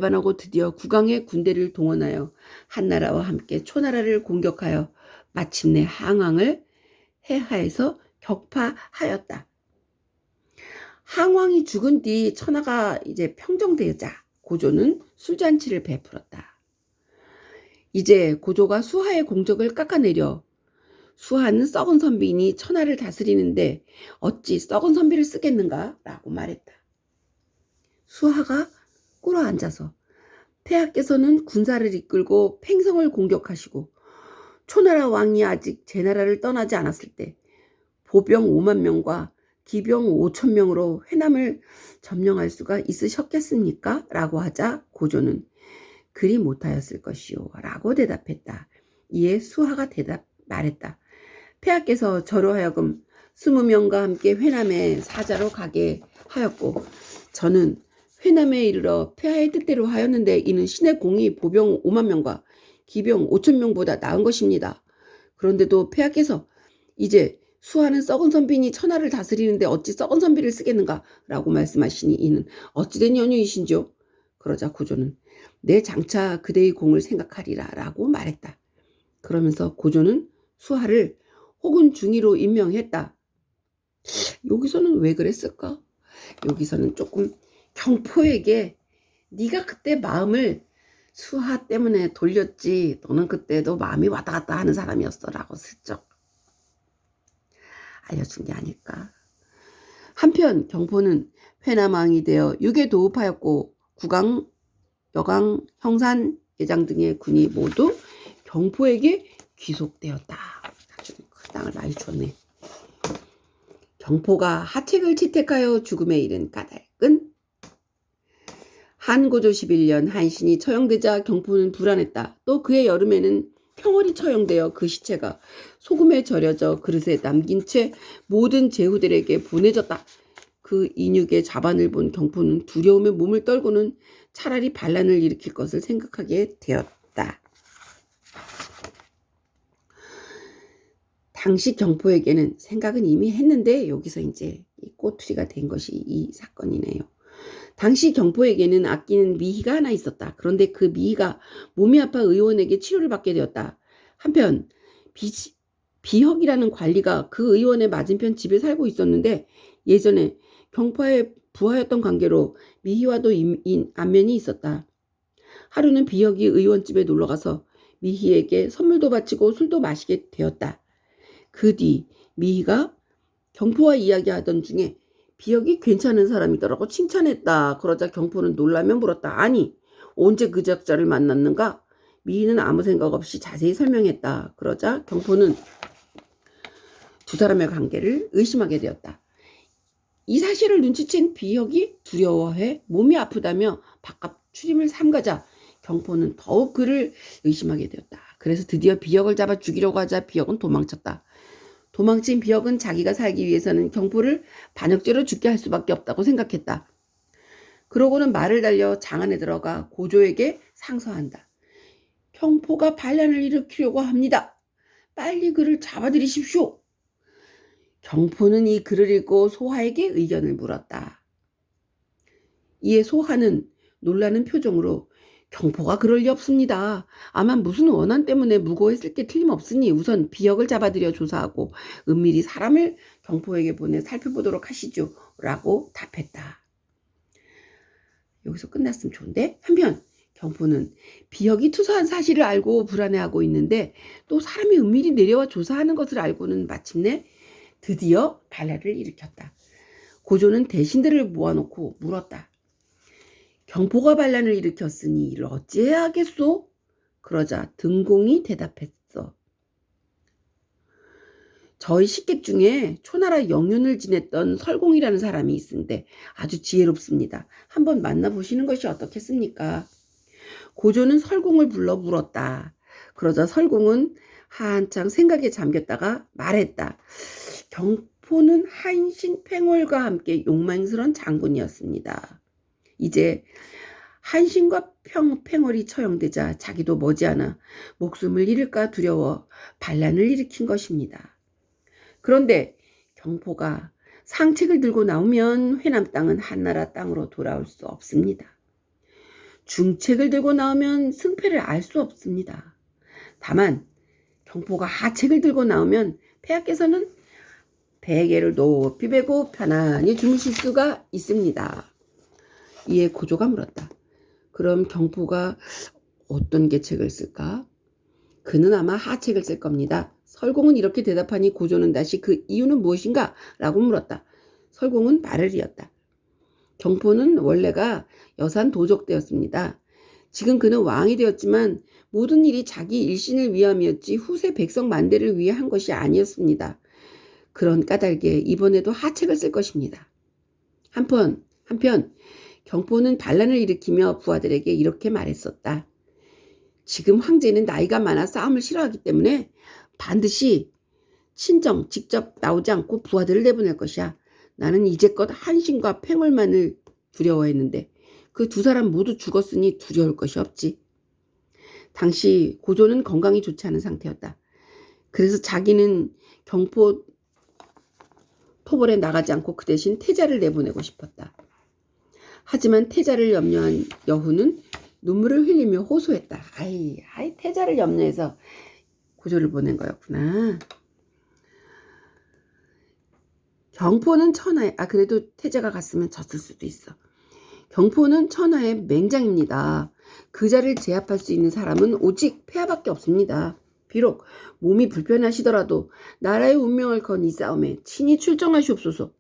반하고 드디어 국왕의 군대를 동원하여 한나라와 함께 초나라를 공격하여 마침내 항왕을 해하에서 격파하였다. 항왕이 죽은 뒤 천하가 이제 평정되자 고조는 술잔치를 베풀었다. 이제 고조가 수하의 공적을 깎아내려 수하는 썩은 선비니 천하를 다스리는데 어찌 썩은 선비를 쓰겠는가? 라고 말했다. 수하가 꿇어앉아서 폐하께서는 군사를 이끌고 팽성을 공격하시고 초나라 왕이 아직 제 나라를 떠나지 않았을 때 보병 5만 명과 기병 5천 명으로 회남을 점령할 수가 있으셨겠습니까? 라고 하자 고조는 그리 못하였을 것이요 라고 대답했다. 이에 수하가 말했다. 폐하께서 저로 하여금 20명과 함께 회남에 사자로 가게 하였고 저는 회남에 이르러 폐하의 뜻대로 하였는데 이는 신의 공이 보병 5만 명과 기병 5천 명보다 나은 것입니다. 그런데도 폐하께서 이제 수하는 썩은 선비니 천하를 다스리는데 어찌 썩은 선비를 쓰겠는가? 라고 말씀하시니 이는 어찌된 연유이신지요? 그러자 고조는 내 장차 그대의 공을 생각하리라 라고 말했다. 그러면서 고조는 수하를 혹은 중의로 임명했다. 여기서는 왜 그랬을까? 여기서는 조금 경포에게 네가 그때 마음을 수하 때문에 돌렸지 너는 그때도 마음이 왔다 갔다 하는 사람이었어 라고 슬쩍 알려준 게 아닐까. 한편 경포는 회남왕이 되어 육에 도읍하였고 국왕, 여강, 형산, 예장 등의 군이 모두 경포에게 귀속되었다. 아주 큰 땅을 많이 줬네. 경포가 하책을 채택하여 죽음에 이른 까닭은 한고조 11년 한신이 처형되자 경포는 불안했다. 또 그해 여름에는 평월이 처형되어 그 시체가 소금에 절여져 그릇에 남긴 채 모든 제후들에게 보내졌다. 그 인육의 자반을 본 경포는 두려움에 몸을 떨고는 차라리 반란을 일으킬 것을 생각하게 되었다. 당시 경포에게는 생각은 이미 했는데 여기서 이제 꼬투리가 된 것이 이 사건이네요. 당시 경포에게는 아끼는 미희가 하나 있었다. 그런데 그 미희가 몸이 아파 의원에게 치료를 받게 되었다. 한편 비혁이라는 관리가 그 의원의 맞은편 집에 살고 있었는데 예전에 경포의 부하였던 관계로 미희와도 안면이 있었다. 하루는 비혁이 의원집에 놀러가서 미희에게 선물도 바치고 술도 마시게 되었다. 그 뒤 미희가 경포와 이야기하던 중에 비혁이 괜찮은 사람이더라고 칭찬했다. 그러자 경포는 놀라며 물었다. 아니 언제 그 작자를 만났는가? 미희는 아무 생각 없이 자세히 설명했다. 그러자 경포는 두 사람의 관계를 의심하게 되었다. 이 사실을 눈치챈 비혁이 두려워해 몸이 아프다며 바깥 출입을 삼가자 경포는 더욱 그를 의심하게 되었다. 그래서 드디어 비혁을 잡아 죽이려고 하자 비혁은 도망쳤다. 도망친 비혁은 자기가 살기 위해서는 경포를 반역죄로 죽게 할 수밖에 없다고 생각했다. 그러고는 말을 달려 장안에 들어가 고조에게 상서한다. 경포가 반란을 일으키려고 합니다. 빨리 그를 잡아들이십시오. 경포는 이 글을 읽고 소하에게 의견을 물었다. 이에 소하는 놀라는 표정으로 경포가 그럴 리 없습니다. 아마 무슨 원한 때문에 무고했을 게 틀림없으니 우선 비역을 잡아들여 조사하고 은밀히 사람을 경포에게 보내 살펴보도록 하시죠. 라고 답했다. 여기서 끝났으면 좋은데 한편 경포는 비역이 투서한 사실을 알고 불안해하고 있는데 또 사람이 은밀히 내려와 조사하는 것을 알고는 마침내 드디어 반란을 일으켰다. 고조는 대신들을 모아놓고 물었다. 경포가 반란을 일으켰으니 이를 어찌해야 하겠소? 그러자 등공이 대답했어. 저희 식객 중에 초나라 영윤을 지냈던 설공이라는 사람이 있는데 아주 지혜롭습니다. 한번 만나보시는 것이 어떻겠습니까? 고조는 설공을 불러 물었다. 그러자 설공은 한창 생각에 잠겼다가 말했다. 경포는 한신 팽월과 함께 용맹스러운 장군이었습니다. 이제 한신과 팽월이 처형되자 자기도 머지않아 목숨을 잃을까 두려워 반란을 일으킨 것입니다. 그런데 경포가 상책을 들고 나오면 회남 땅은 한나라 땅으로 돌아올 수 없습니다. 중책을 들고 나오면 승패를 알 수 없습니다. 다만 경포가 하책을 들고 나오면 폐하께서는 베개를 높이 베고 편안히 주무실 수가 있습니다. 이에 고조가 물었다. 그럼 경포가 어떤 계책을 쓸까? 그는 아마 하책을 쓸 겁니다. 설공은 이렇게 대답하니 고조는 다시 그 이유는 무엇인가? 라고 물었다. 설공은 말을 이었다. 경포는 원래가 여산 도적되었습니다. 지금 그는 왕이 되었지만 모든 일이 자기 일신을 위함이었지 후세 백성 만대를 위해 한 것이 아니었습니다. 그런 까닭에 이번에도 하책을 쓸 것입니다. 한편 경포는 반란을 일으키며 부하들에게 이렇게 말했었다. 지금 황제는 나이가 많아 싸움을 싫어하기 때문에 반드시 친정 직접 나오지 않고 부하들을 내보낼 것이야. 나는 이제껏 한신과 팽월만을 두려워했는데 그 두 사람 모두 죽었으니 두려울 것이 없지. 당시 고조는 건강이 좋지 않은 상태였다. 그래서 자기는 경포 토벌에 나가지 않고 그 대신 태자를 내보내고 싶었다. 하지만 태자를 염려한 여후는 눈물을 흘리며 호소했다. 아이 태자를 염려해서 고조를 보낸 거였구나. 경포는 천하의 그래도 태자가 갔으면 졌을 수도 있어. 경포는 천하의 맹장입니다. 그 자를 제압할 수 있는 사람은 오직 폐하밖에 없습니다. 비록 몸이 불편하시더라도 나라의 운명을 건 이 싸움에 친히 출정하시옵소서.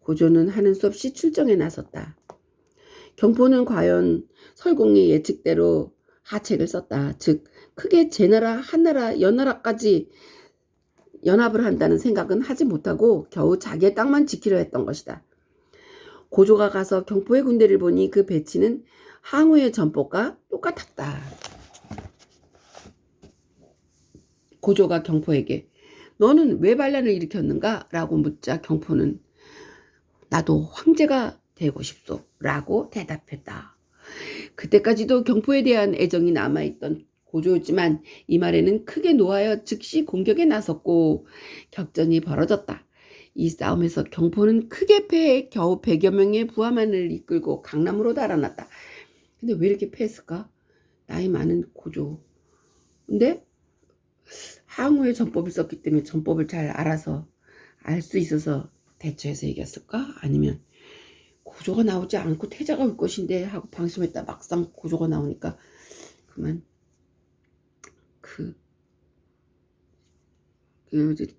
고조는 하는 수 없이 출정에 나섰다. 경포는 과연 설공의 예측대로 하책을 썼다. 즉 크게 제나라, 한나라, 연나라까지 연합을 한다는 생각은 하지 못하고 겨우 자기의 땅만 지키려 했던 것이다. 고조가 가서 경포의 군대를 보니 그 배치는 항우의 전법과 똑같았다. 고조가 경포에게 너는 왜 반란을 일으켰는가? 라고 묻자 경포는 나도 황제가 되고 싶소 라고 대답했다. 그때까지도 경포에 대한 애정이 남아있던 고조였지만 이 말에는 크게 노하여 즉시 공격에 나섰고 격전이 벌어졌다. 이 싸움에서 경포는 크게 패해 겨우 100여 명의 부하만을 이끌고 강남으로 달아났다. 근데 왜 이렇게 패했을까? 나이 많은 고조. 근데 항우의 전법을 썼기 때문에 전법을 잘 알아서 알 수 있어서 대처해서 이겼을까? 아니면 고조가 나오지 않고 태자가 올 것인데 하고 방심했다 막상 고조가 나오니까 그만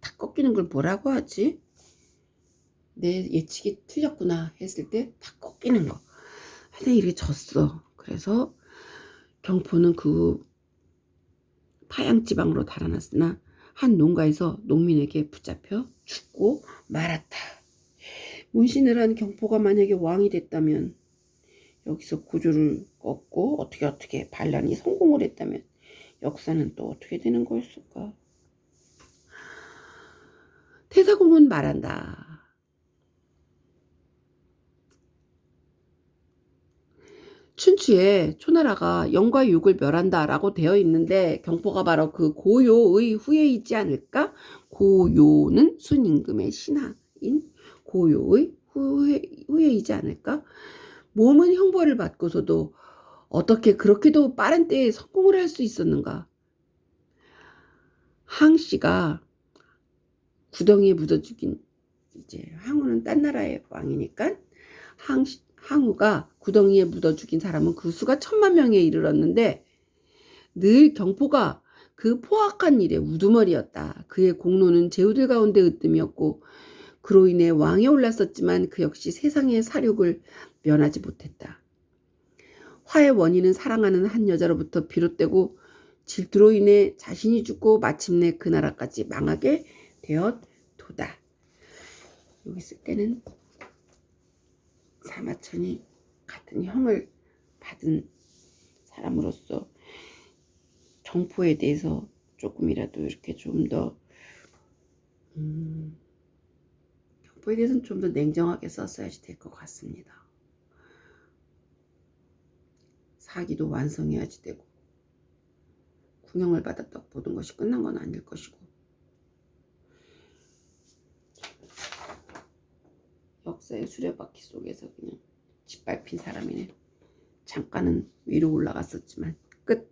탁 꺾이는 걸 뭐라고 하지? 내 예측이 틀렸구나 했을 때 탁 꺾이는 거. 하여튼 이렇게 졌어. 그래서 경포는 그 파양지방으로 달아났으나 한 농가에서 농민에게 붙잡혀 죽고 말았다. 문신을 경포가 만약에 왕이 됐다면 여기서 고조를 꺾고 어떻게 반란이 성공을 했다면 역사는 또 어떻게 되는 거였을까? 태사공은 말한다. 춘추에 초나라가 영과 육을 멸한다 라고 되어 있는데 경포가 바로 그 고요의 후예이지 않을까? 고요는 순임금의 신하인 고요의 후예이지 않을까? 몸은 형벌을 받고서도 어떻게 그렇게도 빠른 때에 성공을 할 수 있었는가? 항씨가 구덩이에 묻어 죽인 이제 항우는 딴 나라의 왕이니까 항우가 구덩이에 묻어 죽인 사람은 그 수가 1000만 명에 이르렀는데 늘 경포가 그 포악한 일의 우두머리였다. 그의 공로는 제후들 가운데 으뜸이었고 그로 인해 왕에 올랐었지만 그 역시 세상의 사륙을 면하지 못했다. 화의 원인은 사랑하는 한 여자로부터 비롯되고 질투로 인해 자신이 죽고 마침내 그 나라까지 망하게 되었도다. 여기 쓸 때는 사마천이 같은 형을 받은 사람으로서 경포에 대해서 조금이라도 이렇게 좀 더 경포에 대해서는 좀 더 냉정하게 썼어야지 될 것 같습니다. 사기도 완성해야지 되고 궁형을 받았다고 모든 것이 끝난 건 아닐 것이고 역사의 수레바퀴 속에서 그냥 짓밟힌 사람이네. 잠깐은 위로 올라갔었지만 끝.